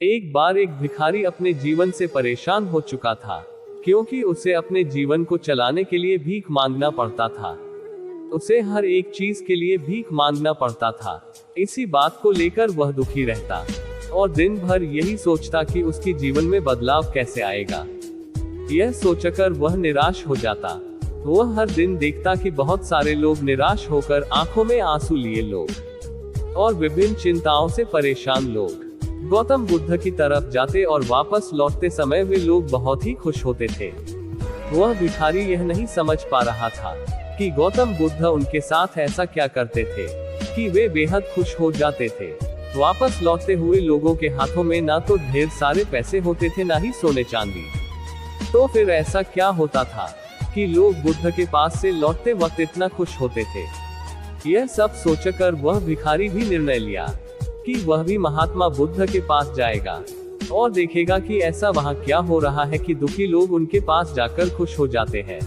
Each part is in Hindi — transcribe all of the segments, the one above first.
एक बार एक भिखारी अपने जीवन से परेशान हो चुका था, क्योंकि उसे अपने जीवन को चलाने के लिए भीख मांगना पड़ता था। उसे हर एक चीज के लिए भीख मांगना पड़ता था। इसी बात को लेकर वह दुखी रहता और दिन भर यही सोचता कि उसके जीवन में बदलाव कैसे आएगा। यह सोचकर वह निराश हो जाता। वह हर दिन देखता कि बहुत सारे लोग निराश होकर आंखों में आंसू लिए लोग और विभिन्न चिंताओं से परेशान लोग गौतम बुद्ध की तरफ जाते और वापस लौटते समय वे लोग बहुत ही खुश होते थे। वह भिखारी यह नहीं समझ पा रहा था कि गौतम बुद्ध उनके साथ ऐसा क्या करते थे कि वे बेहद खुश हो जाते थे। वापस लौटते हुए लोगों के हाथों में ना तो ढेर सारे पैसे होते थे, ना ही सोने चांदी। तो फिर ऐसा क्या होता था कि लोग बुद्ध के पास से लौटते वक्त इतना खुश होते थे? यह सब सोचकर वह भिखारी भी निर्णय लिया कि वह भी महात्मा बुद्ध के पास जाएगा और देखेगा कि ऐसा वहाँ क्या हो रहा है कि दुखी लोग उनके पास जाकर खुश हो जाते हैं।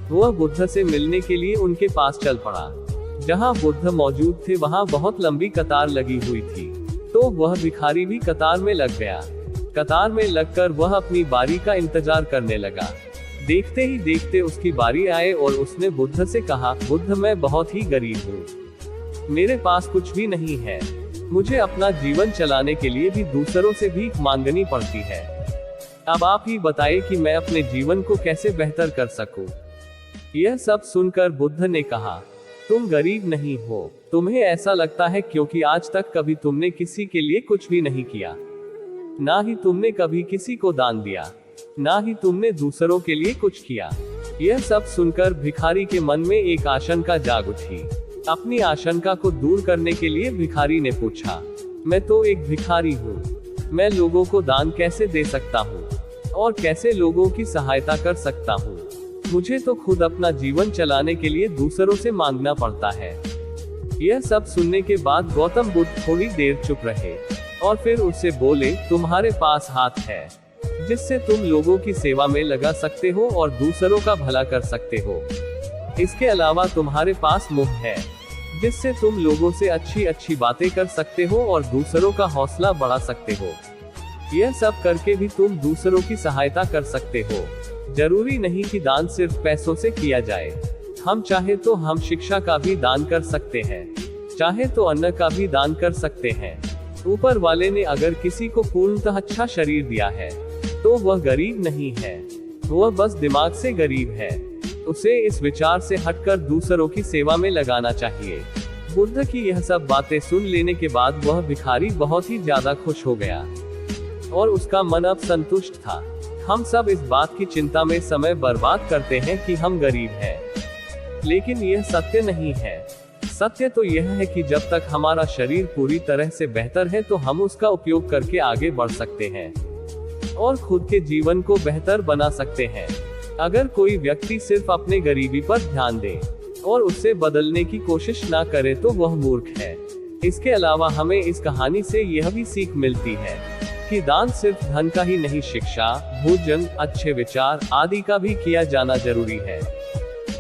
वह बुद्ध से मिलने के लिए उनके पास चल पड़ा। जहाँ बुद्ध मौजूद थे वहाँ बहुत लंबी कतार लगी हुई थी, तो वह भिखारी भी कतार में लग गया। कतार में लगकर वह अपनी बारी का इंतजार करने लगा। देखते ही देखते उसकी बारी आए और उसने बुद्ध से कहा, बुद्ध, मैं बहुत ही गरीब हूँ, मेरे पास कुछ भी नहीं है, मुझे अपना जीवन चलाने के लिए भी दूसरों से भीख मांगनी पड़ती है। अब आप ही बताइए कि मैं अपने जीवन को कैसे बेहतर कर सकूं। यह सब सुनकर बुद्ध ने कहा, तुम गरीब नहीं हो, तुम्हें ऐसा लगता है क्योंकि आज तक कभी तुमने किसी के लिए कुछ भी नहीं किया, ना ही तुमने कभी किसी को दान दिया, ना ही तुमने दूसरों के लिए कुछ किया। यह सब सुनकर भिखारी के मन में एक आशंका जाग उठी। अपनी आशंका को दूर करने के लिए भिखारी ने पूछा, मैं तो एक भिखारी हूँ, मैं लोगों को दान कैसे दे सकता हूँ और कैसे लोगों की सहायता कर सकता हूँ? मुझे तो खुद अपना जीवन चलाने के लिए दूसरों से मांगना पड़ता है। यह सब सुनने के बाद गौतम बुद्ध थोड़ी देर चुप रहे और फिर उससे बोले, तुम्हारे पास हाथ है जिससे तुम लोगों की सेवा में लगा सकते हो और दूसरों का भला कर सकते हो। इसके अलावा तुम्हारे पास मुंह है जिससे तुम लोगों से अच्छी अच्छी बातें कर सकते हो और दूसरों का हौसला बढ़ा सकते हो। यह सब करके भी तुम दूसरों की सहायता कर सकते हो। जरूरी नहीं कि दान सिर्फ पैसों से किया जाए। हम चाहे तो हम शिक्षा का भी दान कर सकते हैं, चाहे तो अन्न का भी दान कर सकते हैं। ऊपर वाले ने अगर किसी को पूर्णतः अच्छा शरीर दिया है तो वह गरीब नहीं है, वह बस दिमाग से गरीब है। उसे इस विचार से हटकर दूसरों की सेवा में लगाना चाहिए। बुद्ध की यह सब बातें सुन लेने के बाद वह भिखारी बहुत ही ज्यादा खुश हो गया और उसका मन अब संतुष्ट था। हम सब इस बात की चिंता में समय बर्बाद करते हैं कि हम गरीब हैं, लेकिन यह सत्य नहीं है। सत्य तो यह है कि जब तक हमारा शरीर पूरी तरह से बेहतर है तो हम उसका उपयोग करके आगे बढ़ सकते हैं और खुद के जीवन को बेहतर बना सकते हैं। अगर कोई व्यक्ति सिर्फ अपने गरीबी पर ध्यान दे और उससे बदलने की कोशिश ना करे तो वह मूर्ख है। इसके अलावा हमें इस कहानी से यह भी सीख मिलती है कि दान सिर्फ धन का ही नहीं, शिक्षा, भोजन, अच्छे विचार आदि का भी किया जाना जरूरी है।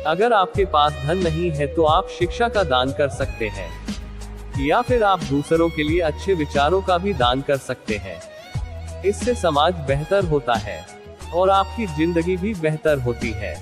अगर आपके पास धन नहीं है तो आप शिक्षा का दान कर सकते हैं, या फिर आप दूसरों के लिए अच्छे विचारों का भी दान कर सकते हैं। इससे समाज बेहतर होता है और आपकी जिंदगी भी बेहतर होती है।